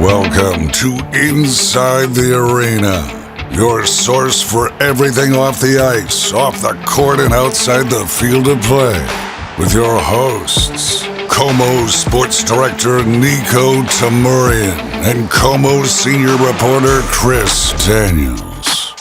Welcome to Inside the Arena, your source for everything off the ice, off the court, and outside the field of play. With your hosts, KOMO Sports Director Niko and KOMO Senior Reporter Chris Daniels.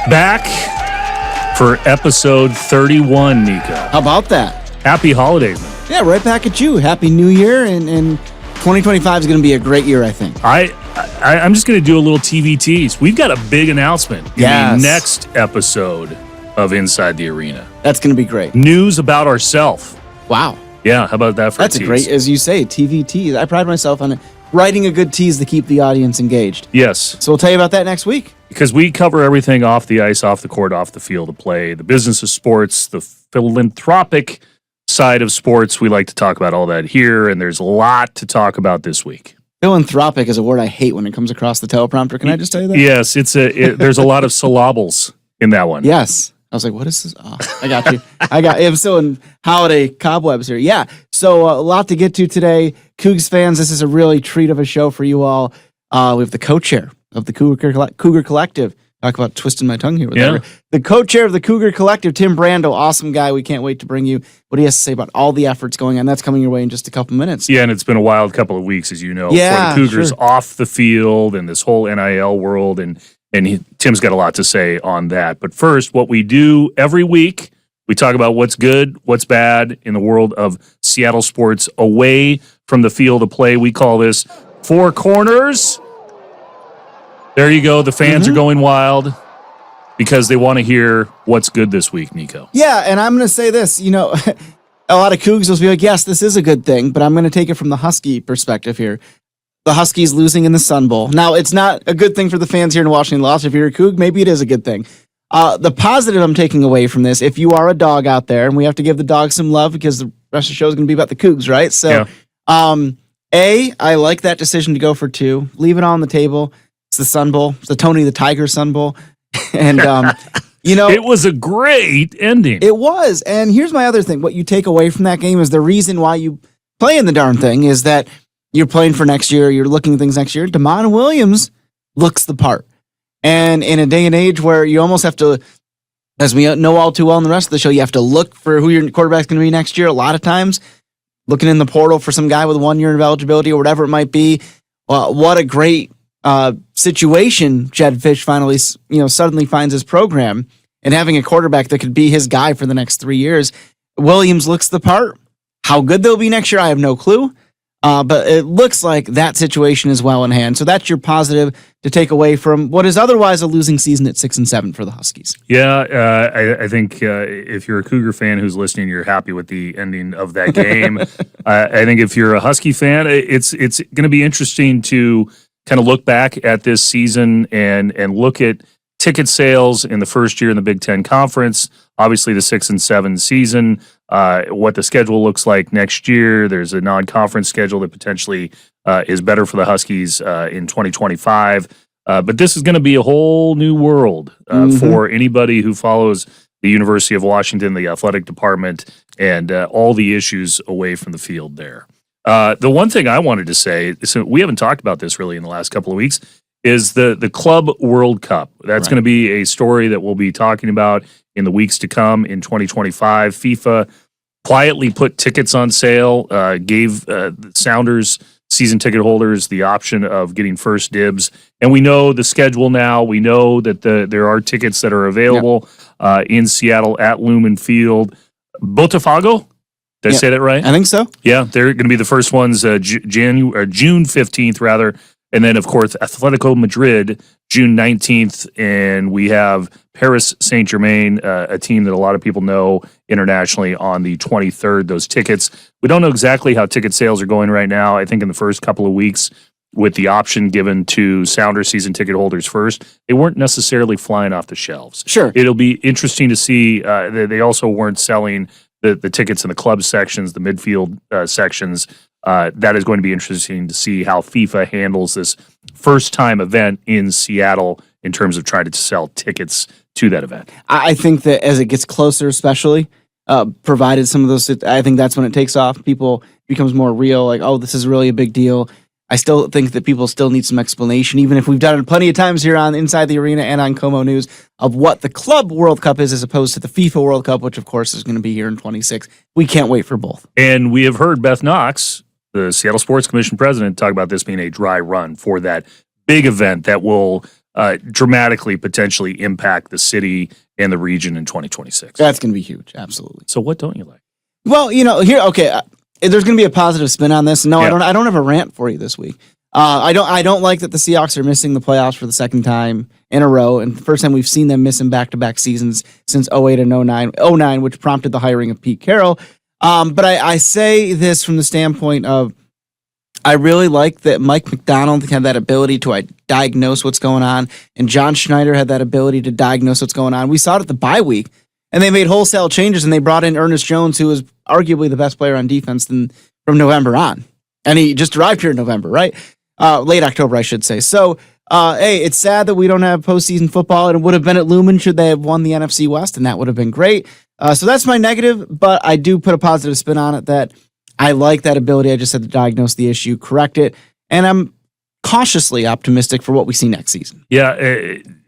Back for episode 31, Niko. How about that? Happy holidays, man. Yeah, right back at you. Happy New Year, and 2025 is going to be a great year, I think. I'm just going to do a little TV tease. We've got a big announcement in the next episode of Inside the Arena. That's going to be great. News about ourselves. Wow. Yeah, how about that for That's a tease? great, as you say, TV tease. I pride myself on writing a good tease to keep the audience engaged. Yes. So we'll tell you about that next week. Because we cover everything off the ice, off the court, off the field of play, the business of sports, the philanthropic side of sports. We like to talk about all that here, and there's a lot to talk about this week. Philanthropic is a word I hate when it comes across the teleprompter. Can I just tell you that? Yes, there's a lot of syllables in that one. Yes. I was like, what is this? Oh, I got you. I'm still in holiday cobwebs here. Yeah. So a lot to get to today. Cougs fans, this is a really treat of a show for you all. We have the co-chair of the Cougar Collective. Talk about twisting my tongue here. The co-chair of the Cougar Collective, Tim Brandle, awesome guy. We can't wait to bring you what he has to say about all the efforts going on. That's coming your way in just a couple minutes. Yeah, and it's been a wild couple of weeks, as you know, for the Cougars off the field and this whole NIL world, and Tim's got a lot to say on that. But first, what we do every week, we talk about what's good, what's bad in the world of Seattle sports away from the field of play. We call this Four Corners. There you go. The fans are going wild because they want to hear what's good this week, Niko. Yeah, and I'm going to say this. You know, a lot of Cougs will be like, yes, this is a good thing, but I'm going to take it from the Husky perspective here. The Huskies losing in the Sun Bowl. Now, it's not a good thing for the fans here in Washington Lost. If you're a Coug, maybe it is a good thing. The positive I'm taking away from this, if you are a dog out there, and we have to give the dog some love because the rest of the show is going to be about the Cougs, right? So, I like that decision to go for 2. Leave it on the table. It's the Sun Bowl. It's the Tony the Tiger Sun Bowl. And, you know. It was a great ending. It was. And here's my other thing. What you take away from that game is the reason why you play in the darn thing is that you're playing for next year. You're looking at things next year. Damon Williams looks the part. And in a day and age where you almost have to, as we know all too well in the rest of the show, you have to look for who your quarterback's going to be next year. A lot of times, looking in the portal for some guy with 1 year of eligibility or whatever it might be. What a great situation Jed Fish finally, suddenly finds his program, and having a quarterback that could be his guy for the next 3 years. Williams looks the part. How good they'll be next year, I have no clue. But it looks like that situation is well in hand. So that's your positive to take away from what is otherwise a losing season at 6-7 for the Huskies. Yeah, I think if you're a Cougar fan who's listening, you're happy with the ending of that game. I think if you're a Husky fan, it's going to be interesting to kind of look back at this season and look at ticket sales in the first year in the Big Ten Conference, obviously the 6-7 season, what the schedule looks like next year. There's a non-conference schedule that potentially is better for the Huskies in 2025. But this is going to be a whole new world for anybody who follows the University of Washington, the athletic department, and all the issues away from the field there. The one thing I wanted to say, so we haven't talked about this really in the last couple of weeks, is the Club World Cup. That's going to be a story that we'll be talking about in the weeks to come in 2025. FIFA quietly put tickets on sale, gave the Sounders season ticket holders the option of getting first dibs. And we know the schedule now. We know that there are tickets that are available in Seattle at Lumen Field. Botafogo? Did I say that right? I think so. Yeah, they're going to be the first ones June 15th, rather. And then, of course, Atletico Madrid, June 19th. And we have Paris Saint-Germain, a team that a lot of people know internationally, on the 23rd. Those tickets. We don't know exactly how ticket sales are going right now. I think in the first couple of weeks, with the option given to Sounder season ticket holders first, they weren't necessarily flying off the shelves. Sure. It'll be interesting to see. They also weren't selling the tickets in the club sections, the midfield sections. That is going to be interesting to see how FIFA handles this first-time event in Seattle in terms of trying to sell tickets to that event. I think that as it gets closer, especially, provided some of those, I think that's when it takes off. People becomes more real, like, oh, this is really a big deal. I still think that people still need some explanation, even if we've done it plenty of times here on Inside the Arena and on KOMO News, of what the Club World Cup is as opposed to the FIFA World Cup, which of course is going to be here in 26. We can't wait for both. And we have heard Beth Knox, the Seattle Sports Commission president, talk about this being a dry run for that big event that will dramatically potentially impact the city and the region in 2026. That's going to be huge, absolutely. So what don't you like? Well, there's going to be a positive spin on this. No, yeah. I don't have a rant for you this week. I don't like that the Seahawks are missing the playoffs for the second time in a row, and the first time we've seen them miss in back-to-back seasons since 08 and 09, which prompted the hiring of Pete Carroll. But I say this from the standpoint of I really like that Mike McDonald had that ability to diagnose what's going on, and John Schneider had that ability to diagnose what's going on. We saw it at the bye week, and they made wholesale changes, and they brought in Ernest Jones, who was arguably the best player on defense from November on. And he just arrived here in November, right? Late October, I should say. So, hey, it's sad that we don't have postseason football, and it would have been at Lumen should they have won the NFC West, and that would have been great. So that's my negative, but I do put a positive spin on it that I like that ability. I just had to diagnose the issue, correct it, and I'm cautiously optimistic for what we see next season. Yeah,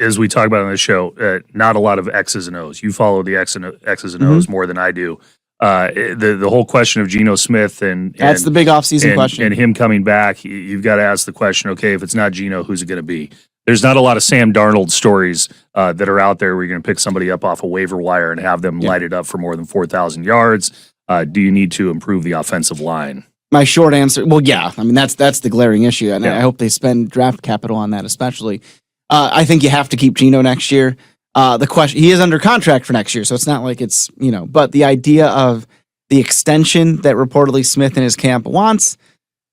as we talk about on the show, not a lot of X's and O's. You follow the X's and O's more than I do. The whole question of Geno Smith and that's the big offseason question, and him coming back, you've got to ask the question: okay, if it's not Geno, who's it going to be? There's not a lot of Sam Darnold stories that are out there where you're going to pick somebody up off a waiver wire and have them light it up for more than 4,000 yards. Do you need to improve the offensive line? My short answer, well, yeah. I mean, that's the glaring issue, and I hope they spend draft capital on that especially. I think you have to keep Geno next year. The question, he is under contract for next year, so it's not like it's, but the idea of the extension that reportedly Smith and his camp wants,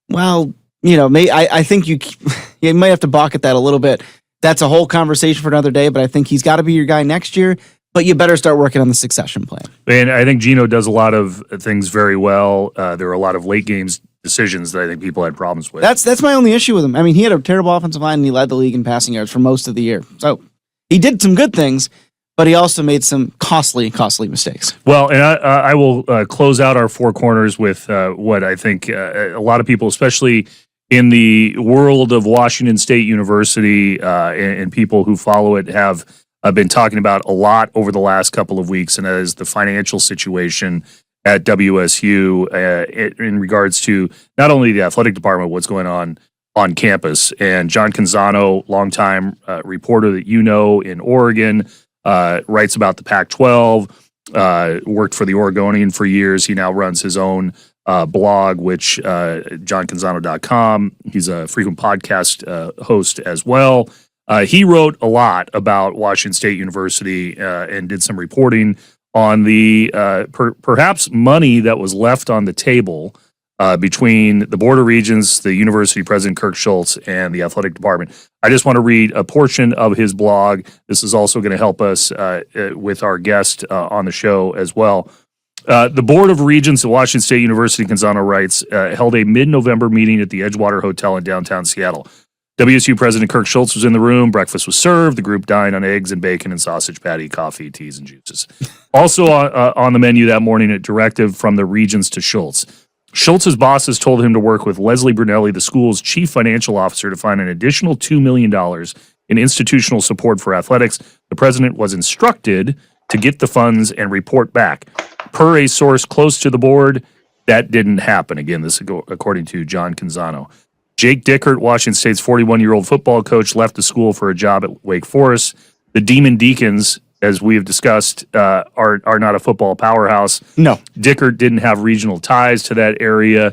well, I think you might have to balk at that a little bit. That's a whole conversation for another day, but I think he's got to be your guy next year. But you better start working on the succession plan. And I think Geno does a lot of things very well. There are a lot of late games decisions that I think people had problems with. That's my only issue with him. I mean, he had a terrible offensive line, and he led the league in passing yards for most of the year. So he did some good things, but he also made some costly mistakes. Well, and I will close out our four corners with what I think a lot of people, especially in the world of Washington State University and people who follow it, have been talking about a lot over the last couple of weeks, and that is the financial situation at WSU in regards to not only the athletic department, what's going on campus. And John Canzano, longtime reporter that in Oregon, writes about the Pac-12, worked for the Oregonian for years. He now runs his own blog, which johncanzano.com. He's a frequent podcast host as well. He wrote a lot about Washington State University and did some reporting on the perhaps money that was left on the table between the Board of Regents, the University President Kirk Schultz, and the athletic department. I just want to read a portion of his blog. This is also going to help us with our guest on the show as well. The Board of Regents at Washington State University, Canzano writes, held a mid-November meeting at the Edgewater Hotel in downtown Seattle. WSU President Kirk Schultz was in the room. Breakfast was served. The group dined on eggs and bacon and sausage patty, coffee, teas, and juices. Also on the menu that morning, a directive from the Regents to Schultz. Schultz's bosses told him to work with Leslie Brunelli, the school's chief financial officer, to find an additional $2 million in institutional support for athletics. The president was instructed to get the funds and report back. Per a source close to the board, that didn't happen. Again, this is according to John Canzano. Jake Dickert, Washington State's 41-year-old football coach, left the school for a job at Wake Forest. The Demon Deacons, as we have discussed, are not a football powerhouse. No. Dickert didn't have regional ties to that area.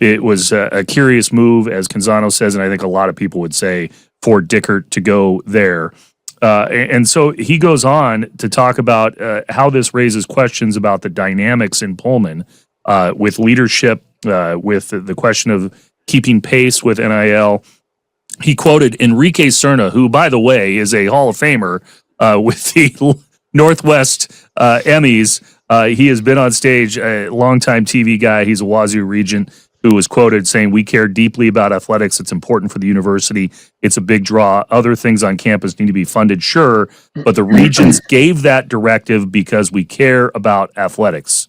It was a curious move, as Canzano says, and I think a lot of people would say, for Dickert to go there. And so he goes on to talk about how this raises questions about the dynamics in Pullman with leadership, with the question of keeping pace with NIL. He quoted Enrique Cerna, who, by the way, is a Hall of Famer with the Northwest Emmys. He has been on stage, a longtime TV guy. He's a Wazoo Regent who was quoted saying, "We care deeply about athletics. It's important for the university. It's a big draw. Other things on campus need to be funded, sure, but the Regents gave that directive because we care about athletics."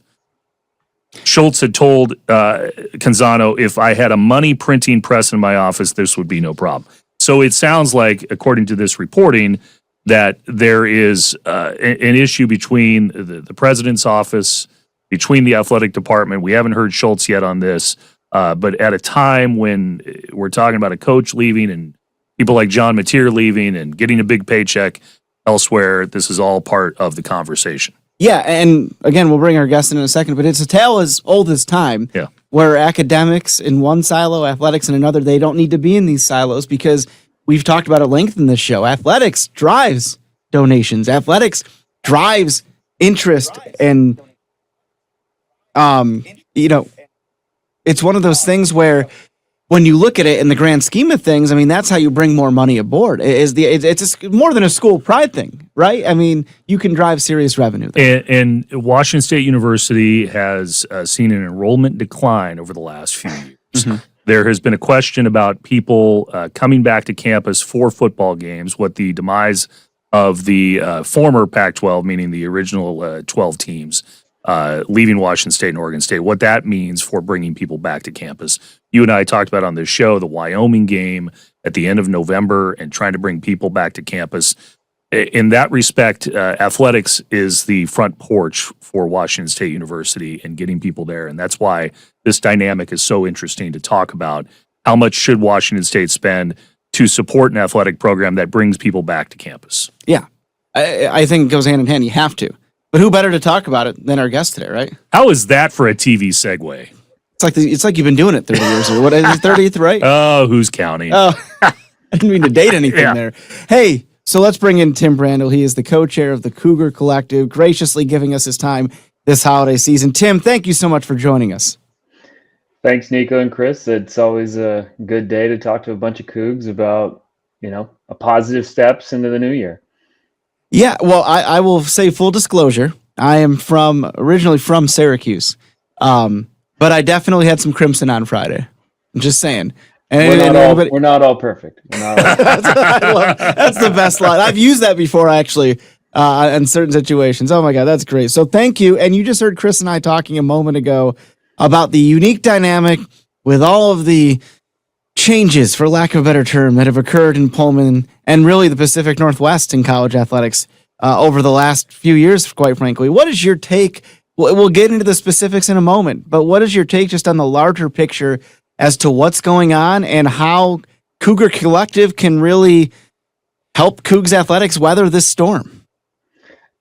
Schultz had told Canzano, if I had a money printing press in my office, this would be no problem. So it sounds like, according to this reporting, that there is an issue between the president's office, between the athletic department. We haven't heard Schultz yet on this, but at a time when we're talking about a coach leaving and people like John Mathew leaving and getting a big paycheck elsewhere, this is all part of the conversation. Yeah, and again, we'll bring our guest in a second, but it's a tale as old as time. Yeah. Where academics in one silo, athletics in another, they don't need to be in these silos because we've talked about at length in this show. Athletics drives donations. Athletics drives interest, and it's one of those things where when you look at it in the grand scheme of things, I mean, that's how you bring more money aboard. It's more than a school pride thing, right? I mean, you can drive serious revenue there. And Washington State University has seen an enrollment decline over the last few years. Mm-hmm. There has been a question about people coming back to campus for football games, what the demise of the former Pac-12, meaning the original 12 teams, leaving Washington State and Oregon State, what that means for bringing people back to campus. You and I talked about on this show the Wyoming game at the end of November and trying to bring people back to campus. In that respect, athletics is the front porch for Washington State University and getting people there. And that's why this dynamic is so interesting to talk about. How much should Washington State spend to support an athletic program that brings people back to campus? Yeah, I think it goes hand in hand. You have to. But who better to talk about it than our guest today, right? How is that for a TV segue? It's like you've been doing it 30 years or what is it, 30th, right? Oh, who's counting? Oh, I didn't mean to date anything there. Hey, so let's bring in Tim Brandle. He is the co-chair of the Cougar Collective, graciously giving us his time this holiday season. Tim, thank you so much for joining us. Thanks, Niko and Chris. It's always a good day to talk to a bunch of Cougs about, a positive steps into the new year. Yeah, well, I will say full disclosure. I am originally from Syracuse, but I definitely had some crimson on Friday. I'm just saying. We're not all perfect. That's the best line. I've used that before, actually, in certain situations. Oh, my God, that's great. So thank you. And you just heard Chris and I talking a moment ago about the unique dynamic with all of the changes, for lack of a better term, that have occurred in Pullman and really the Pacific Northwest in college athletics over the last few years, quite frankly. What is your take? We'll get into the specifics in a moment, but what is your take just on the larger picture as to what's going on and how Cougar Collective can really help Cougs athletics weather this storm?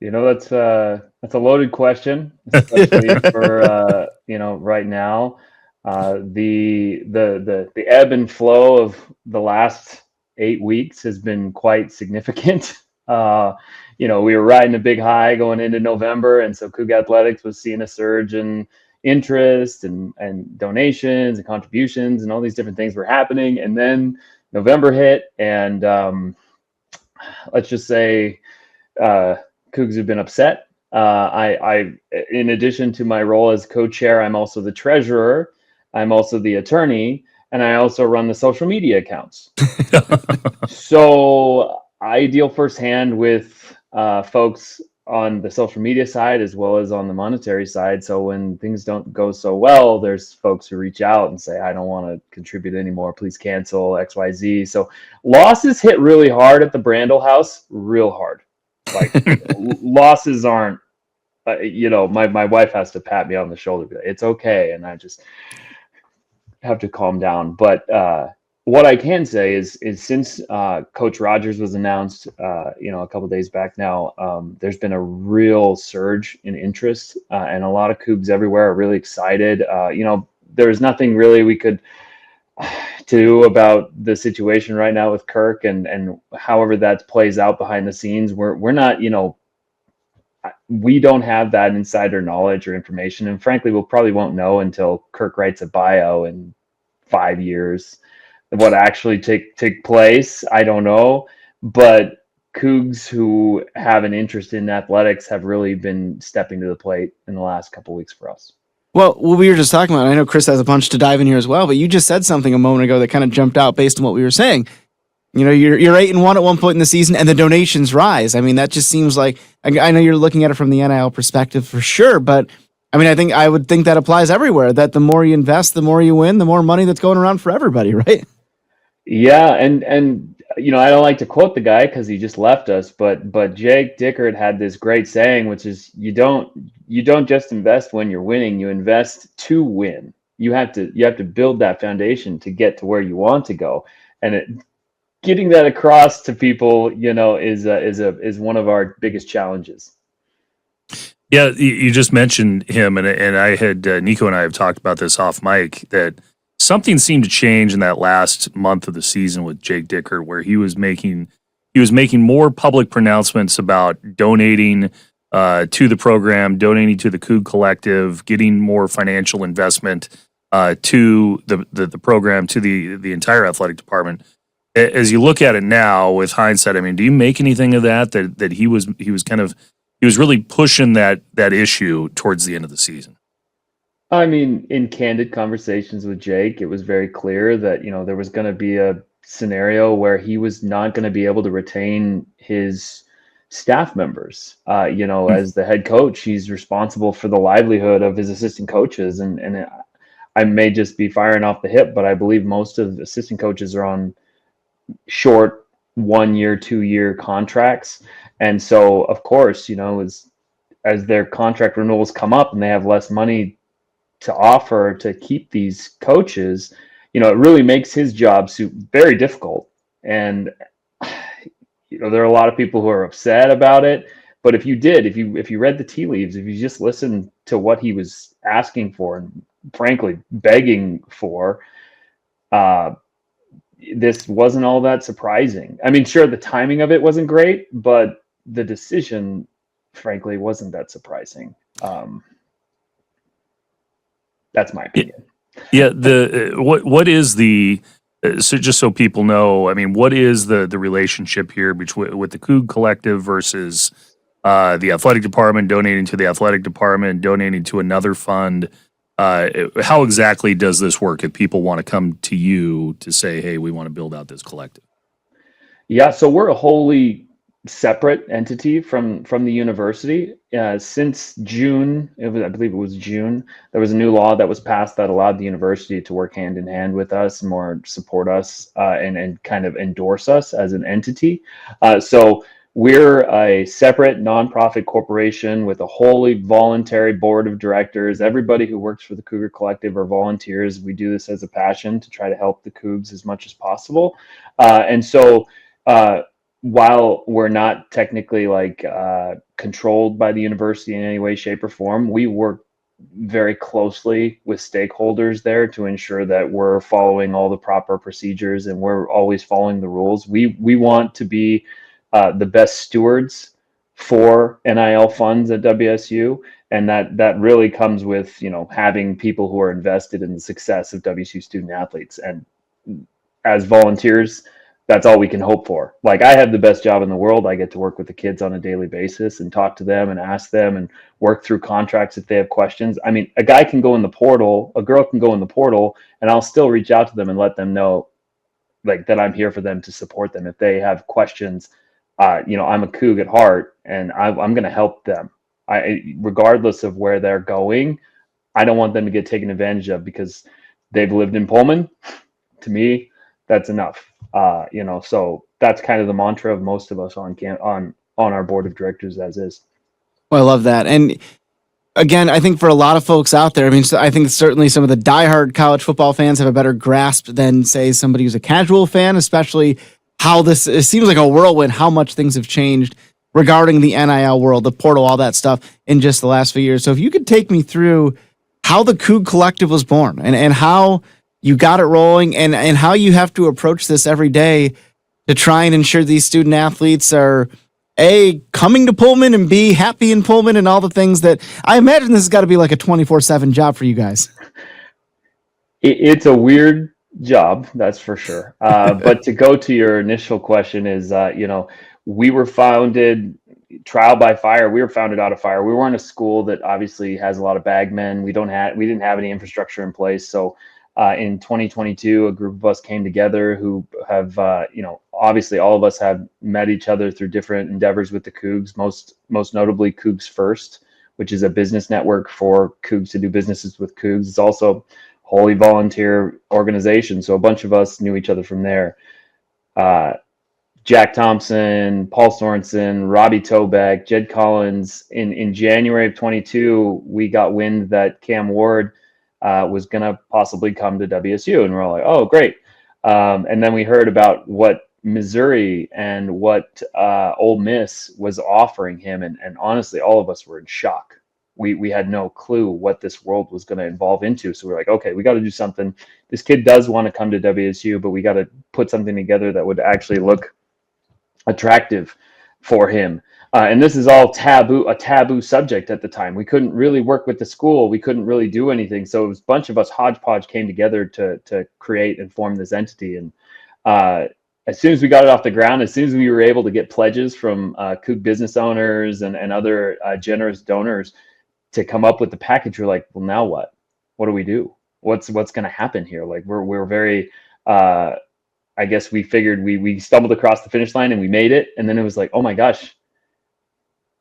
That's a loaded question, especially for right now. The ebb and flow of the last 8 weeks has been quite significant. We were riding a big high going into November, and so Cougar Athletics was seeing a surge in interest and donations and contributions, and all these different things were happening. And then November hit, and let's just say Cougs have been upset. I, in addition to my role as co-chair, I'm also the treasurer. I'm also the attorney, and I also run the social media accounts. So I deal firsthand with folks on the social media side as well as on the monetary side. So when things don't go so well, there's folks who reach out and say, I don't want to contribute anymore. Please cancel XYZ. So losses hit really hard at the Brandle house, real hard. Like losses aren't, my wife has to pat me on the shoulder. Be like, it's okay. And I just have to calm down. But what I can say is since Coach Rogers was announced, a couple of days back now, there's been a real surge in interest, and a lot of Cougs everywhere are really excited. There's nothing really we could do about the situation right now with Kirk, and however that plays out behind the scenes. We're not, we don't have that insider knowledge or information, and frankly, we'll probably won't know until Kirk writes a bio in 5 years. What actually take place, I don't know. But Cougs who have an interest in athletics have really been stepping to the plate in the last couple of weeks for us. Well, what we were just talking about, I know Chris has a bunch to dive in here as well, but you just said something a moment ago that kind of jumped out based on what we were saying. You're 8-1 at one point in the season, and the donations rise. I mean, that just seems like, I know you're looking at it from the NIL perspective for sure, but I mean, I would think that applies everywhere, that the more you invest, the more you win, the more money that's going around for everybody, right? Yeah, and I don't like to quote the guy because he just left us, but Jake Dickert had this great saying, which is you don't just invest when you're winning, you invest to win. You have to build that foundation to get to where you want to go, and getting that across to people, is one of our biggest challenges. Yeah, you just mentioned him, and I had Niko and I have talked about this off mic, that something seemed to change in that last month of the season with Jake Dickert, where he was making more public pronouncements about donating to the program, donating to the Cougar Collective, getting more financial investment to the program, to the entire athletic department. As you look at it now with hindsight, I mean, do you make anything of that he was really pushing that issue towards the end of the season? I mean, in candid conversations with Jake, it was very clear that, there was going to be a scenario where he was not going to be able to retain his staff members. As the head coach, he's responsible for the livelihood of his assistant coaches. And I may just be firing off the hip, but I believe most of the assistant coaches are on short 1 year, 2 year contracts. And so, of course, as their contract renewals come up and they have less money to offer to keep these coaches, it really makes his job very difficult. And there are a lot of people who are upset about it. But if you read the tea leaves, if you just listened to what he was asking for and frankly begging for, this wasn't all that surprising. I mean, sure, the timing of it wasn't great, but the decision, frankly, wasn't that surprising. That's my opinion. Yeah. What is the so just so people know? I mean, what is the relationship here between with the Cougar Collective versus the athletic department donating to the athletic department, donating to another fund? How exactly does this work if people want to come to you to say, hey, we want to build out this collective? Yeah, so we're a wholly separate entity from the university. Since June, I believe it was June, there was a new law that was passed that allowed the university to work hand in hand with us, more support us, and kind of endorse us as an entity. So we're a separate nonprofit corporation with a wholly voluntary board of directors. Everybody who works for the Cougar Collective are volunteers. We do this as a passion to try to help the Cougs as much as possible. And so while we're not technically controlled by the university in any way, shape, or form, we work very closely with stakeholders there to ensure that we're following all the proper procedures and we're always following the rules. We want to be the best stewards for NIL funds at WSU, and that really comes with having people who are invested in the success of WSU student athletes. And as volunteers, that's all we can hope for. Like, I have the best job in the world. I get to work with the kids on a daily basis and talk to them and ask them and work through contracts if they have questions. I mean, a guy can go in the portal, a girl can go in the portal, and I'll still reach out to them and let them know that I'm here for them to support them if they have questions. I'm a Coug at heart, and I'm going to help them. Regardless of where they're going, I don't want them to get taken advantage of because they've lived in Pullman. To me, that's enough. So that's kind of the mantra of most of us on our board of directors as is. Well, I love that. And again, I think for a lot of folks out there, I think certainly some of the diehard college football fans have a better grasp than, say, somebody who's a casual fan, especially how it seems like a whirlwind, how much things have changed regarding the NIL world, the portal, all that stuff in just the last few years. So if you could take me through how the Cougar Collective was born and how you got it rolling and how you have to approach this every day to try and ensure these student athletes are A, coming to Pullman, and B, happy in Pullman, and all the things that I imagine this has got to be like a 24/7 job for you guys. It's a weird job, that's for sure. But to go to your initial question is, we were founded trial by fire. We were founded out of fire. We weren't a school that obviously has a lot of bagmen. We didn't have any infrastructure in place. So in 2022, a group of us came together who have, obviously all of us have met each other through different endeavors with the Cougs, most notably Cougs First, which is a business network for Cougs to do businesses with Cougs. It's also wholly volunteer organization. So a bunch of us knew each other from there. Jack Thompson, Paul Sorensen, Robbie Tobeck, Jed Collins. In January of 22, we got wind that Cam Ward was going to possibly come to WSU. And we're all like, oh, great. And then we heard about what Missouri and what Ole Miss was offering him. And honestly, all of us were in shock. We had no clue what this world was going to evolve into. So we're like, okay, we got to do something. This kid does want to come to WSU, but we got to put something together that would actually look attractive for him. And this is all a taboo subject at the time. We couldn't really work with the school. We couldn't really do anything. So it was a bunch of us hodgepodge came together to create and form this entity. And as soon as we got it off the ground, as soon as we were able to get pledges from Coug business owners and other generous donors to come up with the package, we're like, well, now what? What do we do? What's going to happen here? Like we're very, I guess we figured we stumbled across the finish line and we made it. And then it was like, oh my gosh,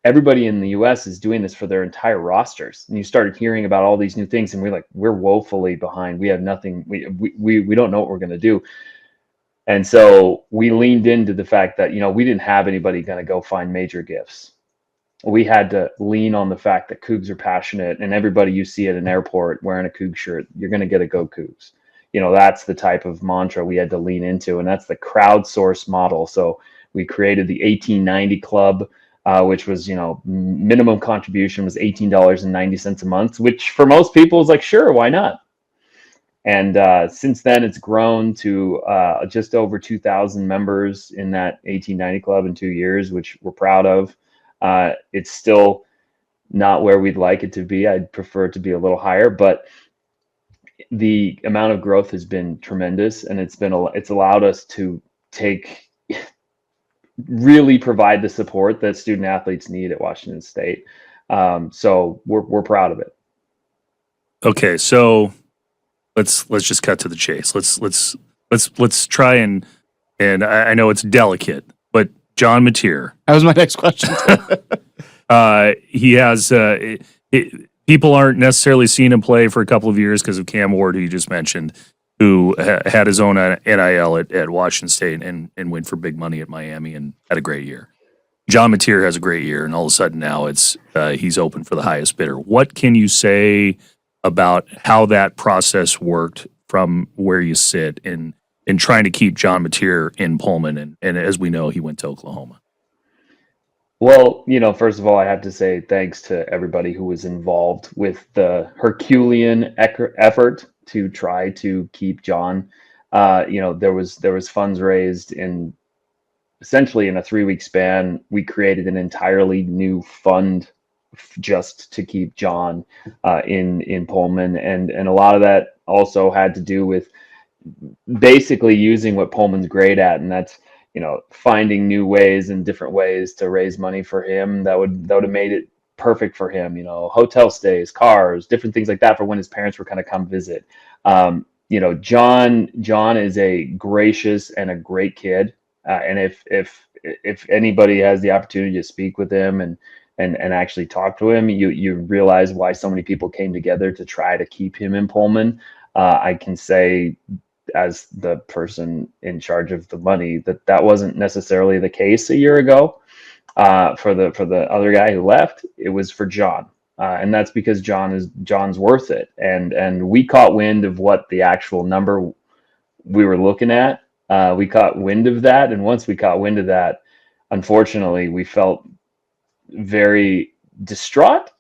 everybody in the US is doing this for their entire rosters. And you started hearing about all these new things and we're like, we're woefully behind. We have nothing. We don't know what we're going to do. And so we leaned into the fact that, we didn't have anybody going to go find major gifts. We had to lean on the fact that Cougs are passionate, and everybody you see at an airport wearing a Coug shirt, you're going to get a Go Cougs. That's the type of mantra we had to lean into, and that's the crowdsource model. So we created the 1890 Club, which was, minimum contribution was $18.90 a month, which for most people is like, sure, why not? And since then, it's grown to just over 2,000 members in that 1890 Club in 2 years, which we're proud of. It's still not where we'd like it to be. I'd prefer it to be a little higher, but the amount of growth has been tremendous, and it's allowed us to really provide the support that student athletes need at Washington State. So we're proud of it. Okay, so let's just cut to the chase. Let's try and I know it's delicate, but John Mathew. That was my next question. He has people aren't necessarily seeing him play for a couple of years because of Cam Ward, who you just mentioned, who had his own NIL at Washington State and went for big money at Miami and had a great year. John Mathew has a great year, and all of a sudden now he's open for the highest bidder. What can you say about how that process worked from where you sit in trying to keep John Mathew in Pullman? And as we know, he went to Oklahoma. Well, first of all, I have to say thanks to everybody who was involved with the Herculean effort to try to keep John. There was funds raised essentially in a 3-week span. We created an entirely new fund just to keep John in Pullman, and a lot of that also had to do with basically using what Pullman's great at, and that's finding new ways and different ways to raise money for him that would have made it perfect for him. Hotel stays, cars, different things like that for when his parents were kind of come visit. John is a gracious and a great kid, and if anybody has the opportunity to speak with him and actually talk to him, you realize why so many people came together to try to keep him in Pullman. I can say, as the person in charge of the money, that wasn't necessarily the case a year ago. For the other guy who left, it was for John, and that's because John's worth it. And we caught wind of what the actual number we were looking at. We caught wind of that, and once we caught wind of that, unfortunately, we felt very distraught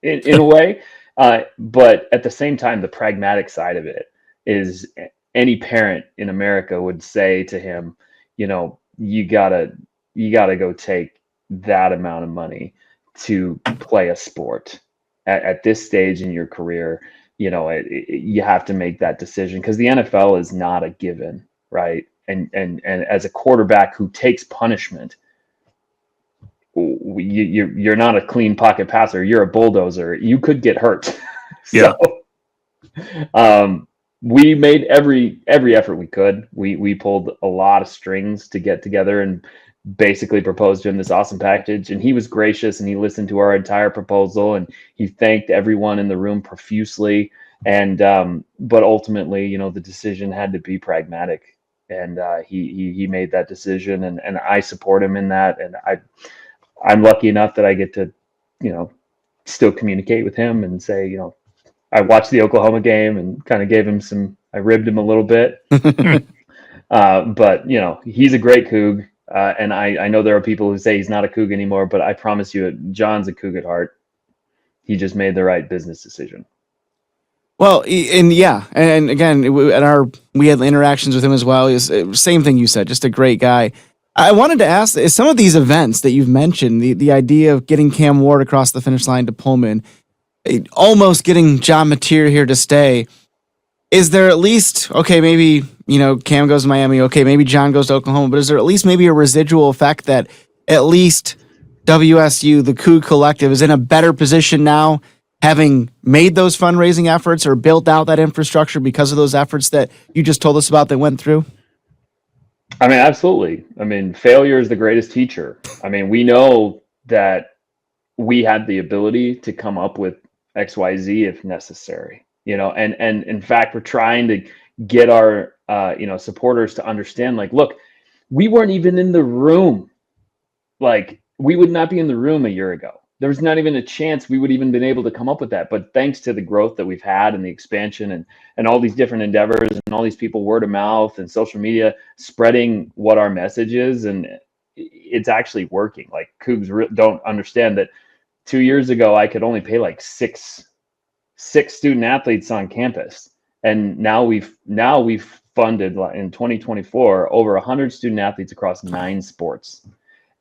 in a way. But at the same time, the pragmatic side of it is any parent in America would say to him, you gotta go take that amount of money to play a sport at this stage in your career. You have to make that decision because the NFL is not a given, right? And as a quarterback who takes punishment, you're not a clean pocket passer. You're a bulldozer. You could get hurt. Yeah. We made every effort we could. We pulled a lot of strings to get together and basically proposed to him this awesome package, and he was gracious and he listened to our entire proposal and he thanked everyone in the room profusely. And but ultimately, you know, the decision had to be pragmatic, and he made that decision, and I support him in that. And I'm lucky enough that I get to, you know, still communicate with him and say, you know, I watched the Oklahoma game and kind of gave him I ribbed him a little bit. But, you know, he's a great Coug. And I know there are people who say he's not a Coug anymore, but I promise you, John's a Coug at heart. He just made the right business decision. Well, and yeah, and again, we had interactions with him as well. He's same thing you said, just a great guy. I wanted to ask, is some of these events that you've mentioned, the idea of getting Cam Ward across the finish line to Pullman, almost getting John Mathew here to stay, is there at least, okay, maybe, you know, Cam goes to Miami, okay, maybe John goes to Oklahoma, but is there at least maybe a residual effect that at least WSU, the Cougar Collective, is in a better position now, having made those fundraising efforts or built out that infrastructure because of those efforts that you just told us about that went through? I mean, absolutely. I mean, failure is the greatest teacher. I mean, we know that we had the ability to come up with XYZ if necessary, you know, and in fact, we're trying to get our, you know, supporters to understand, like, look, we weren't even in the room. Like, we would not be in the room a year ago. There was not even a chance we would even been able to come up with that. But thanks to the growth that we've had and the expansion and all these different endeavors and all these people word of mouth and social media spreading what our message is, and it's actually working. Like, Cougs don't understand that 2 years ago I could only pay like six student athletes on campus, and now we've funded in 2024 over 100 student athletes across 9 sports.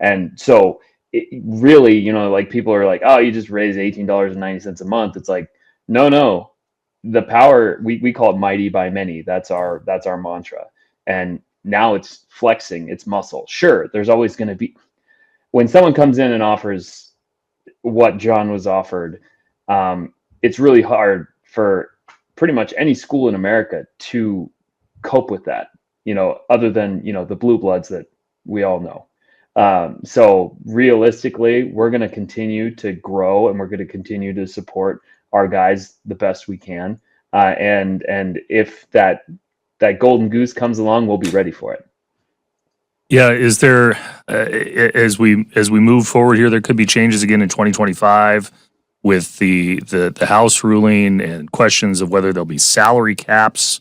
And so it really, you know, like, people are like, oh, you just raised $18.90 a month. It's like, no, the power, we call it mighty by many. That's our mantra. And now it's flexing its muscle. Sure, there's always going to be, when someone comes in and offers what John was offered, it's really hard for pretty much any school in America to cope with that, you know, other than, you know, the blue bloods that we all know. So realistically, we're going to continue to grow and we're going to continue to support our guys the best we can. And if that golden goose comes along, we'll be ready for it. Yeah. Is there, as we move forward here, there could be changes again in 2025 with the House ruling and questions of whether there'll be salary caps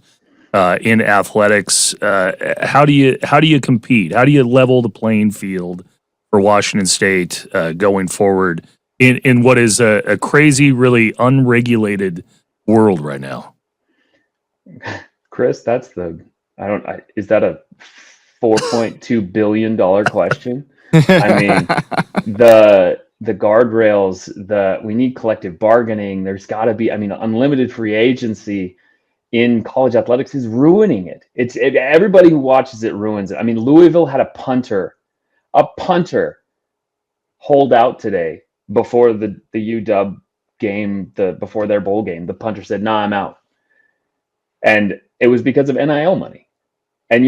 in athletics. How do you compete? How do you level the playing field for Washington State going forward in what is a crazy, really unregulated world right now? Chris, is that a $4.2 billion question? I mean, the guardrails, we need collective bargaining. There's got to be, I mean, unlimited free agency in college athletics is ruining it. Everybody who watches it ruins it. I mean, Louisville had a punter hold out today before the UW game, before their bowl game. The punter said, "Nah, I'm out," and it was because of NIL money. And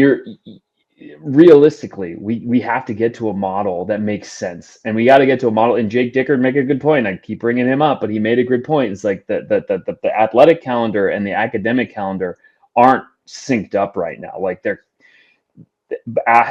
realistically, we have to get to a model that makes sense, and we got to get to a model. And Jake Dickert made a good point. I keep bringing him up, but he made a good point. It's like the athletic calendar and the academic calendar aren't synced up right now. Like, they're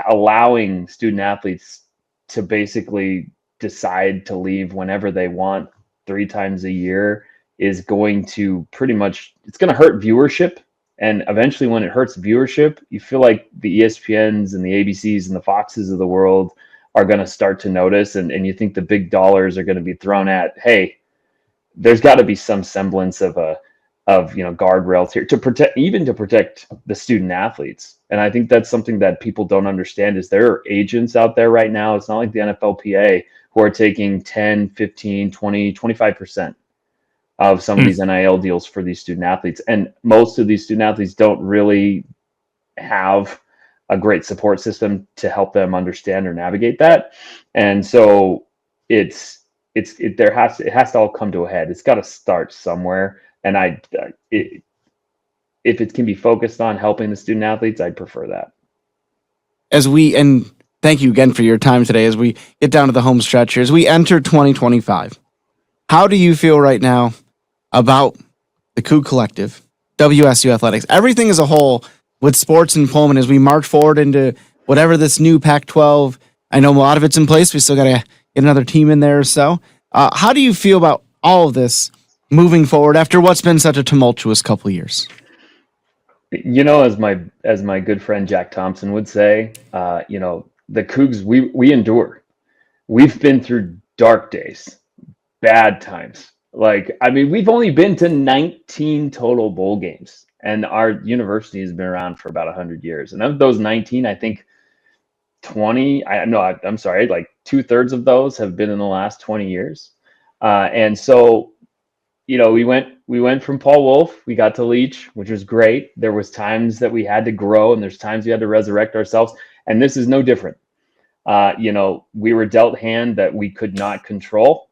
allowing student athletes to basically decide to leave whenever they want 3 times a year is going to it's going to hurt viewership. And eventually, when it hurts viewership, you feel like the ESPNs and the ABCs and the Foxes of the world are going to start to notice, and you think the big dollars are going to be thrown at, hey, there's got to be some semblance of guardrails here to protect the student athletes. And I think that's something that people don't understand is there are agents out there right now. It's not like the NFLPA who are taking 10, 15, 20, 25% of some of these NIL deals for these student athletes. And most of these student athletes don't really have a great support system to help them understand or navigate that. And so it has to all come to a head. It's got to start somewhere. And if it can be focused on helping the student athletes, I'd prefer that. And Thank you again for your time today as we get down to the home stretch here. As we enter 2025, how do you feel right now about the Cougar Collective, WSU Athletics, everything as a whole with sports in Pullman as we march forward into whatever this new Pac-12, I know a lot of it's in place. We still got to get another team in there or so. How do you feel about all of this moving forward after what's been such a tumultuous couple of years? As my good friend Jack Thompson would say, the Cougs, we endure. We've been through dark days, bad times. We've only been to 19 total bowl games, and our university has been around for about 100 years. And of those 19, I think 20, I'm sorry, like 2/3 of those have been in the last 20 years. And so, we went from Paul Wolf, we got to Leach, which was great. There was times that we had to grow, and there's times we had to resurrect ourselves. And this is no different. We were dealt hand that we could not control,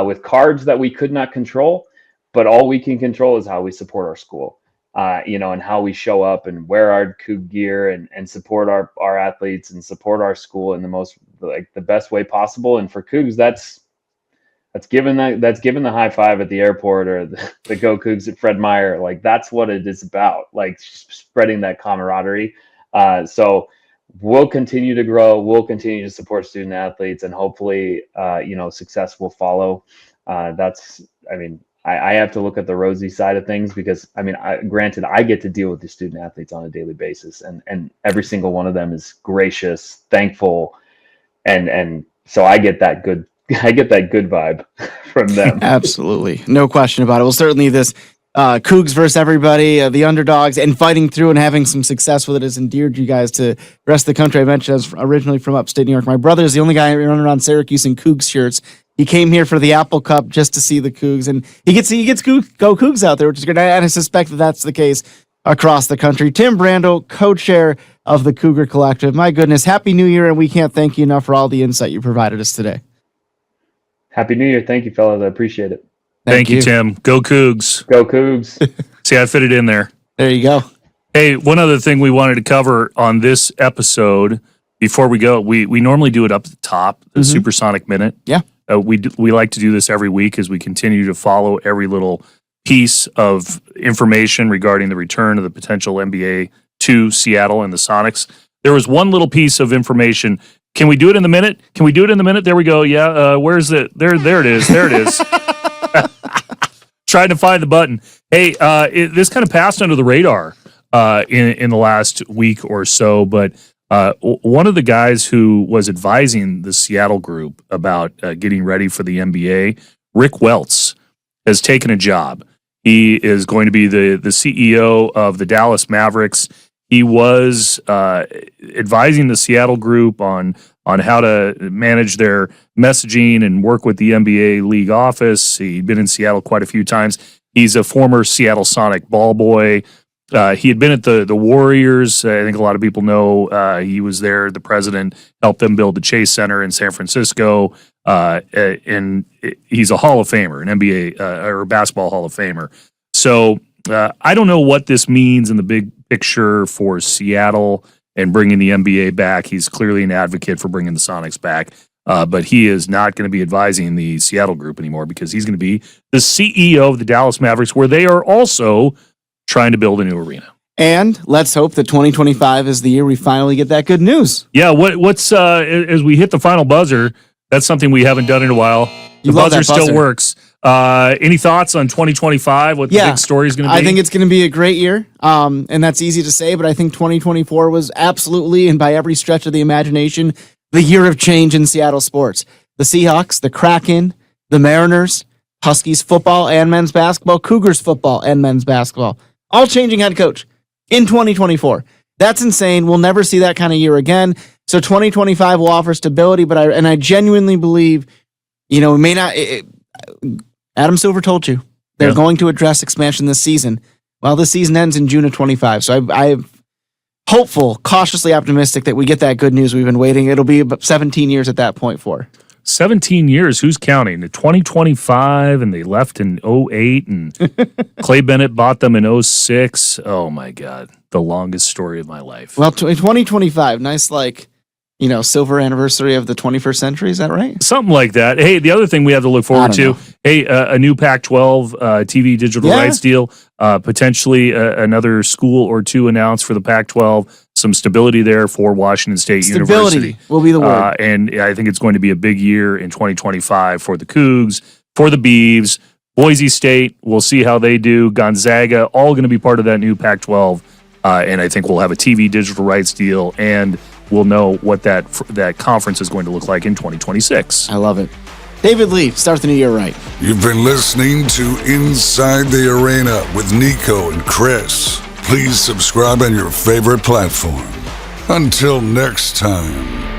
with cards that we could not control, but all we can control is how we support our school, and how we show up and wear our Coug gear and support our athletes and support our school in the best way possible. And for Cougs, that's given the high five at the airport or the Go Cougs at Fred Meyer. That's what it is about, spreading that camaraderie. So we'll continue to grow. We'll continue to support student athletes, and hopefully, success will follow. I have to look at the rosy side of things because, granted, I get to deal with the student athletes on a daily basis, and every single one of them is gracious, thankful, and so I get that good vibe from them. Absolutely. No question about it. Well, certainly this Cougs versus everybody, the underdogs, and fighting through and having some success with it has endeared you guys to the rest of the country. I mentioned I was originally from upstate New York. My brother is the only guy running around Syracuse in Cougs shirts. He came here for the Apple Cup just to see the Cougs, and he gets Go Cougs out there, which is great. And I suspect that that's the case across the country. Tim Brandle, co-chair of the Cougar Collective. My goodness, Happy New Year, and we can't thank you enough for all the insight you provided us today. Happy New Year. Thank you, fellas. I appreciate it. Thank you, Tim. Go Cougs. Go Cougs. See, I fit it in there. There you go. Hey, one other thing we wanted to cover on this episode before we go, we normally do it up at the top, the Supersonic Minute. Yeah. We like to do this every week as we continue to follow every little piece of information regarding the return of the potential NBA to Seattle and the Sonics. There was one little piece of information. Can we do it in the minute? Can we do it in the minute? There we go. Yeah. Where's it? There it is. There it is. Trying to find the button. Hey, this kind of passed under the radar in the last week or so, but one of the guys who was advising the Seattle group about getting ready for the NBA, Rick Welts, has taken a job. He is going to be the CEO of the Dallas Mavericks. He was advising the Seattle group on how to manage their messaging and work with the NBA league office. He'd been in Seattle quite a few times. He's a former Seattle Sonic ball boy. He had been at the Warriors. I think a lot of people know he was there. The president helped them build the Chase Center in San Francisco. And he's a Hall of Famer, an NBA or basketball Hall of Famer. So I don't know what this means in the big picture for Seattle and bringing the NBA back. He's clearly an advocate for bringing the Sonics back. But he is not going to be advising the Seattle group anymore because he's going to be the CEO of the Dallas Mavericks, where they are also trying to build a new arena. And let's hope that 2025 is the year we finally get that good news. Yeah, what's as we hit the final buzzer, that's something we haven't done in a while. The buzzer still works. Any thoughts on 2025? What the big story is going to be? I think it's going to be a great year. And that's easy to say, but I think 2024 was absolutely, and by every stretch of the imagination, the year of change in Seattle sports. The Seahawks, the Kraken, the Mariners, Huskies football and men's basketball, Cougars football and men's basketball, all changing head coach in 2024. That's insane. We'll never see that kind of year again. So 2025 will offer stability, but I genuinely believe, we may not. Adam Silver told you they're going to address expansion this season. Well, this season ends in June of 25. So I'm hopeful, cautiously optimistic that we get that good news we've been waiting. It'll be about 17 years at that point for. 17 years. Who's counting? 2025, and they left in 08, and Clay Bennett bought them in 06. Oh my God, the longest story of my life. Well, 2025, nice silver anniversary of the 21st century. Is that right? Something like that. Hey, the other thing we have to look forward to, a new Pac-12 TV digital rights deal, potentially another school or two announced for the Pac-12, some stability there for Washington State University. Will be the word. And I think it's going to be a big year in 2025 for the Cougs, for the Beavs, Boise State. We'll see how they do. Gonzaga, all going to be part of that new Pac-12. And I think we'll have a TV digital rights deal, and we'll know what that conference is going to look like in 2026. I love it. David Lee, start the new year right. You've been listening to Inside the Arena with Niko and Chris. Please subscribe on your favorite platform. Until next time.